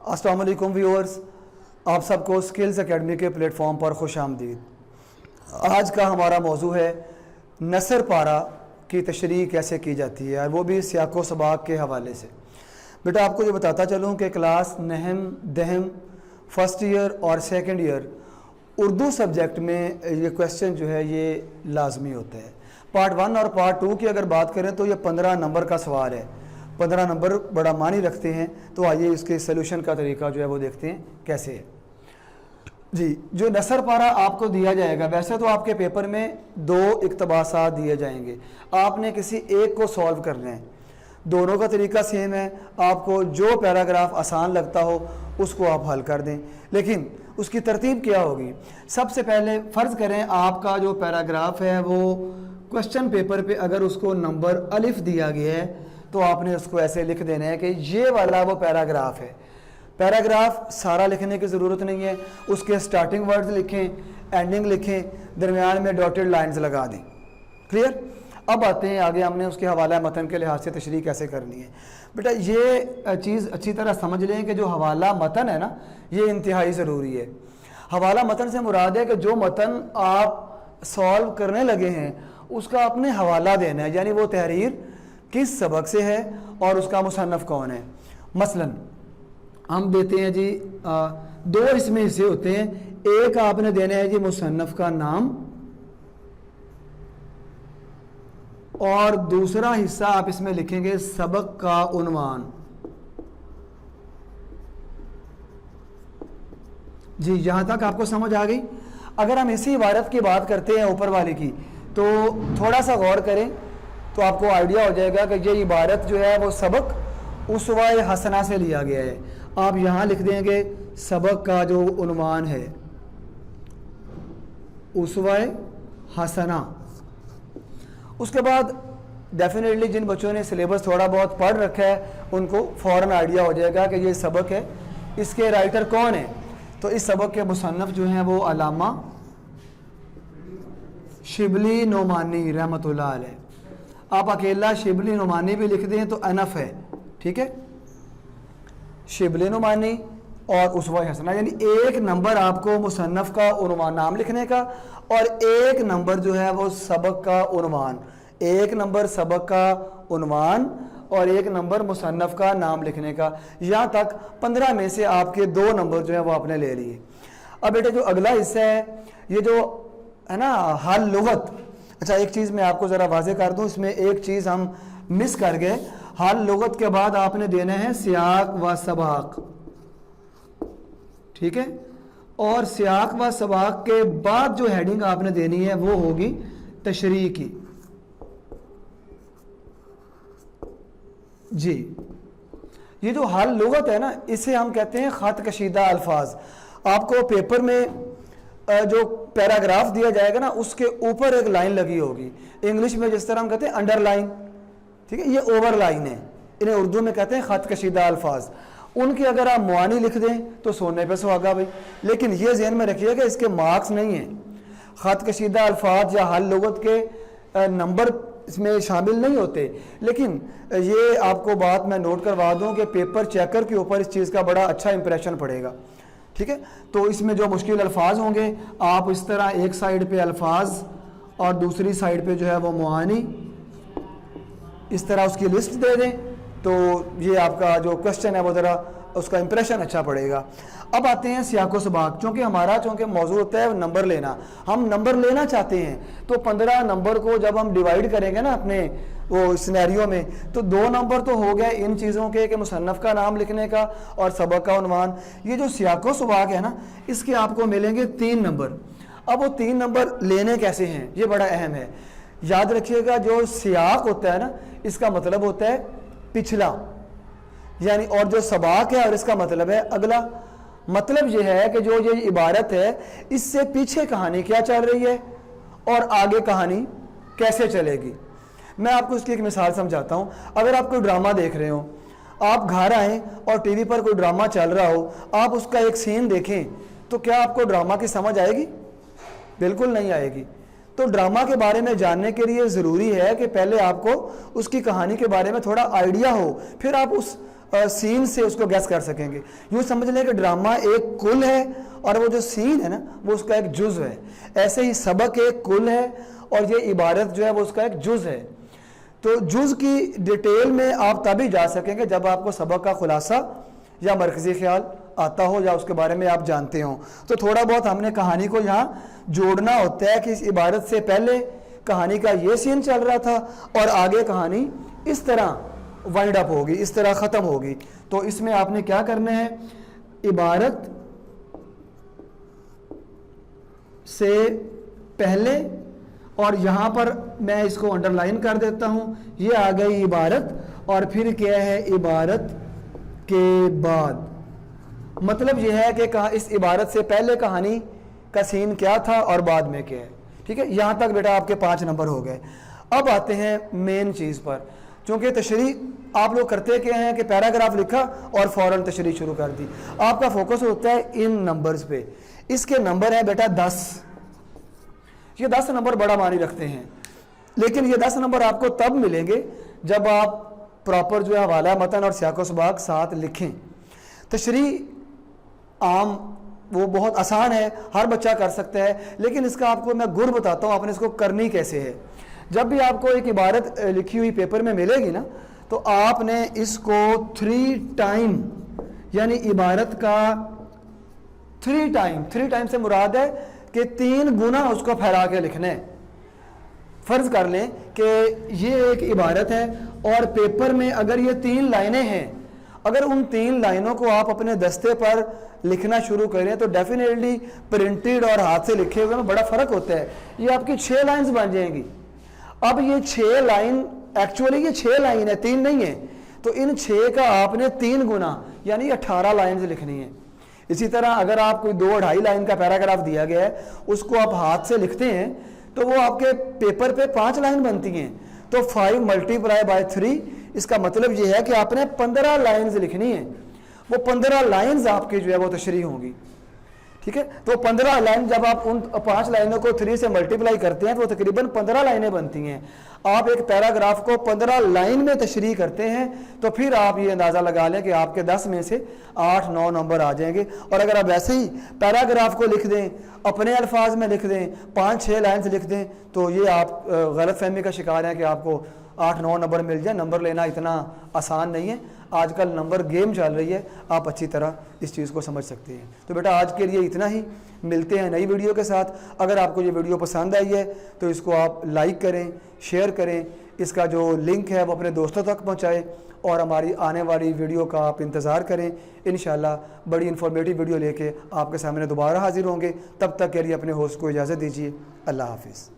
अस्सलाम वालेकुम व्यूअर्स, आप सबको स्किल्स एकेडमी के प्लेटफॉर्म पर खुश आमदीद। आज का हमारा मौजू है नसर पारा की तशरीह कैसे की जाती है, और वो भी सियाको सबाक के हवाले से। बेटा आपको ये बताता चलूँ कि क्लास नहम दहम फर्स्ट ईयर और सेकंड ईयर उर्दू सब्जेक्ट में ये क्वेश्चन जो है ये लाजमी होता है। पार्ट 1 और पार्ट 2 की अगर बात करें तो ये 15 नंबर का सवाल है। 15 नंबर बड़ा मानी रखते हैं, तो आइए इसके सलूशन का तरीका जो है वो देखते हैं कैसे है। जी, जो नसर पारा आपको दिया जाएगा, वैसे तो आपके पेपर में 2 इक्तबासात दिए जाएंगे, आपने किसी एक को सॉल्व करना है। दोनों का तरीका सेम है, आपको जो पैराग्राफ आसान लगता हो उसको आप हल कर दें, लेकिन उसकी तरतीब क्या होगी। सबसे पहले फ़र्ज़ करें आपका जो पैराग्राफ है वो क्वेश्चन पेपर पे अगर उसको नंबर अलिफ दिया गया है तो आपने उसको ऐसे लिख देना है कि ये वाला वो पैराग्राफ है। पैराग्राफ सारा लिखने की ज़रूरत नहीं है, उसके स्टार्टिंग वर्ड्स लिखें, एंडिंग लिखें, दरमियान में डॉटेड लाइंस लगा दें। क्लियर। अब आते हैं आगे, हमने उसके हवाला मतन के लिहाज से तशरीह कैसे करनी है। बेटा ये चीज़ अच्छी तरह समझ लें कि जो हवाला मतन है ना, ये इंतहाई ज़रूरी है। हवाला मतन से मुराद है कि जो मतन आप सॉल्व करने लगे हैं उसका आपने हवाला देना है, यानी वो तहरीर किस सबक से है और उसका मुसन्नफ़ कौन है। मसलन हम देते हैं जी 2 इसमें हिस्से होते हैं। एक आपने देना है जी मुसन्नफ़ का नाम, और दूसरा हिस्सा आप इसमें लिखेंगे सबक का उन्वान। जी, यहां तक आपको समझ आ गई। अगर हम इसी इबारत की बात करते हैं ऊपर वाले की, तो थोड़ा सा गौर करें तो आपको आइडिया हो जाएगा कि ये इबारत जो है वो सबक उसवा-ए हसना से लिया गया है। आप यहां लिख देंगे सबक का जो उन्वान है उसवा-ए हसना। उसके बाद डेफिनेटली जिन बच्चों ने सिलेबस थोड़ा बहुत पढ़ रखा है उनको फ़ौरन आइडिया हो जाएगा कि ये सबक है, इसके राइटर कौन है। तो इस सबक के मुसन्नफ़ जो हैं वो अल्लामा शिबली नोमानी रहमतुल्लाह अलैह। आप अकेला शिबली नोमानी भी लिख दें तो अनफ है, ठीक है। शिबली नोमानी और उसवा-ए हसना, यानी 1 नंबर आपको मुसन्नफ़ का उन्वान नाम लिखने का, और 1 नंबर जो है वो सबक का उन्वान। 1 नंबर सबक का उन्वान और 1 नंबर मुसन्नफ़ का नाम लिखने का। यहाँ तक 15 में से आपके 2 नंबर जो है वो आपने ले लिए। अब बेटे जो अगला हिस्सा है ये जो है ना हाल लुगत। अच्छा, एक चीज़ मैं आपको ज़रा वाज़े कर दूँ, इसमें एक चीज़ हम मिस कर गए। हाल लुगत के बाद आपने देना है सियाक व सबाक, ठीक है। और सियाक व सबाक के बाद जो हेडिंग आपने देनी है वो होगी तशरीह की। जी, ये जो हाल लुगत है ना, इसे हम कहते हैं ख़त कशीदा अल्फाज। आपको पेपर में जो पैराग्राफ दिया जाएगा ना उसके ऊपर एक लाइन लगी होगी, इंग्लिश में जिस तरह हम कहते हैं अंडरलाइन, ठीक है। ये ओवर लाइन है, इन्हें उर्दू में कहते हैं ख़त कशीदा अल्फाज। उनके अगर आप मुआनी लिख दें तो सोने पे सुहागा भाई, लेकिन ये ज़हन में रखिएगा इसके मार्क्स नहीं हैं। ख़त कशीदा अल्फाज या हाल लुगत के नंबर इसमें शामिल नहीं होते, लेकिन ये आपको बात मैं नोट करवा दूं कि पेपर चेकर के ऊपर इस चीज़ का बड़ा अच्छा इंप्रेशन पड़ेगा, ठीक है। तो इसमें जो मुश्किल अल्फाज होंगे आप इस तरह एक साइड पे अल्फाज और दूसरी साइड पे जो है वो मुआनी, इस तरह उसकी लिस्ट दे दें, तो ये आपका जो क्वेश्चन है वो ज़रा उसका इंप्रेशन अच्छा पड़ेगा। अब आते हैं सियाको सबाक। चूँकि मौजूद होता है नंबर लेना, हम नंबर लेना चाहते हैं, तो 15 नंबर को जब हम डिवाइड करेंगे ना अपने वो सिनेरियो में, तो 2 नंबर तो हो गए इन चीज़ों के कि मुसन्नफ़ का नाम लिखने का और सबक का उन्वान। ये जो सियाको सबाक है ना, इसके आपको मिलेंगे 3 नंबर। अब वो 3 नंबर लेने कैसे हैं ये बड़ा अहम है। याद रखिएगा जो सियाक होता है ना, इसका मतलब होता है पिछला, यानी, और जो सबाक है और इसका मतलब है अगला। मतलब ये है कि जो ये इबारत है इससे पीछे कहानी क्या चल रही है और आगे कहानी कैसे चलेगी। मैं आपको इसकी एक मिसाल समझाता हूँ। अगर आप कोई ड्रामा देख रहे हो, आप घर आएँ और टीवी पर कोई ड्रामा चल रहा हो, आप उसका एक सीन देखें, तो क्या आपको ड्रामा की समझ आएगी? बिल्कुल नहीं आएगी। तो ड्रामा के बारे में जानने के लिए ज़रूरी है कि पहले आपको उसकी कहानी के बारे में थोड़ा आइडिया हो, फिर आप उस सीन से उसको गैस कर सकेंगे। यूँ समझ लें कि ड्रामा एक कुल है और वो जो सीन है ना वो उसका एक जुज़ है। ऐसे ही सबक एक कुल है और ये इबारत जो है वो उसका एक जुज़ है। तो जुज़ की डिटेल में आप तभी जा सकेंगे जब आपको सबक का खुलासा या मरकज़ी ख्याल आता हो या उसके बारे में आप जानते हो। तो थोड़ा बहुत हमने कहानी को यहाँ जोड़ना होता है कि इस इबारत से पहले कहानी का ये सीन चल रहा था और आगे कहानी इस तरह वाइंड अप होगी, इस तरह ख़त्म होगी। तो इसमें आपने क्या करना है, इबारत से पहले, और यहाँ पर मैं इसको अंडरलाइन कर देता हूँ, ये आ गई इबारत, और फिर क्या है इबारत के बाद। मतलब यह है कि इस इबारत से पहले कहानी का सीन क्या था और बाद में क्या है। ठीक है, यहाँ तक बेटा आपके 5 नंबर हो गए। अब आते हैं मेन चीज़ पर। चूँकि तशरीह आप लोग करते क्या हैं कि पैराग्राफ लिखा और फ़ौरन तशरीह शुरू कर दी। आपका फोकस होता है इन नंबर्स पे। इसके नंबर है बेटा 10। ये 10 नंबर बड़ा मानी रखते हैं, लेकिन ये 10 नंबर आपको तब मिलेंगे जब आप प्रॉपर जो है हवाला मतन और सियाक़ो सबाक़ साथ लिखें। तशरीह आम वो बहुत आसान है, हर बच्चा कर सकता है, लेकिन इसका आपको मैं गुर बताता हूँ आपने इसको करनी कैसे है। जब भी आपको एक इबारत लिखी हुई पेपर में मिलेगी ना, तो आपने इसको 3 टाइम, यानी इबारत का 3 टाइम से मुराद है कि 3 गुना उसको फैला के लिखना है। फ़र्ज़ कर लें कि ये एक इबारत है और पेपर में अगर ये 3 लाइनें हैं, अगर उन 3 लाइनों को आप अपने दस्ते पर लिखना शुरू करें तो डेफिनेटली प्रिंटेड और हाथ से लिखे हुए में बड़ा फ़र्क होता है। ये आपकी 6 लाइन्स बन जाएंगी। अब ये 6 लाइन, एक्चुअली ये 6 लाइन है, 3 नहीं है, तो इन 6 का आपने 3 गुना यानी 18 लाइन लिखनी है। इसी तरह अगर आप कोई 2-2.5 लाइन का पैराग्राफ दिया गया है, उसको आप हाथ से लिखते हैं तो वो आपके पेपर पे 5 लाइन बनती हैं। तो 5 मल्टीप्लाई बाय 3, इसका मतलब ये है कि आपने 15 लाइन्स लिखनी है। वो 15 लाइन्स आपकी जो है वो तशरीह होंगी। ठीक है, तो 15 लाइन जब आप उन 5 लाइनों को 3 से मल्टीप्लाई करते हैं तो तकरीबन 15 लाइनें बनती हैं। आप एक पैराग्राफ को 15 लाइन में तशरीह करते हैं तो फिर आप ये अंदाज़ा लगा लें कि आपके 10 में से 8-9 नंबर आ जाएंगे। और अगर आप ऐसे ही पैराग्राफ को लिख दें, अपने अल्फाज में लिख दें, 5-6 लाइन से लिख दें, तो ये आप गलत फहमी का शिकार हैं कि आपको 8-9 नंबर मिल जाए। नंबर लेना इतना आसान नहीं है, आजकल नंबर गेम चल रही है, आप अच्छी तरह इस चीज़ को समझ सकते हैं। तो बेटा आज के लिए इतना ही, मिलते हैं नई वीडियो के साथ। अगर आपको ये वीडियो पसंद आई है तो इसको आप लाइक करें, शेयर करें, इसका जो लिंक है वो अपने दोस्तों तक पहुँचाएँ और हमारी आने वाली वीडियो का आप इंतज़ार करें। इंशाल्लाह बड़ी इन्फॉर्मेटिव वीडियो लेके आपके सामने दोबारा हाजिर होंगे। तब तक के लिए अपने होस्ट को इजाज़त दीजिए। अल्लाह हाफिज़।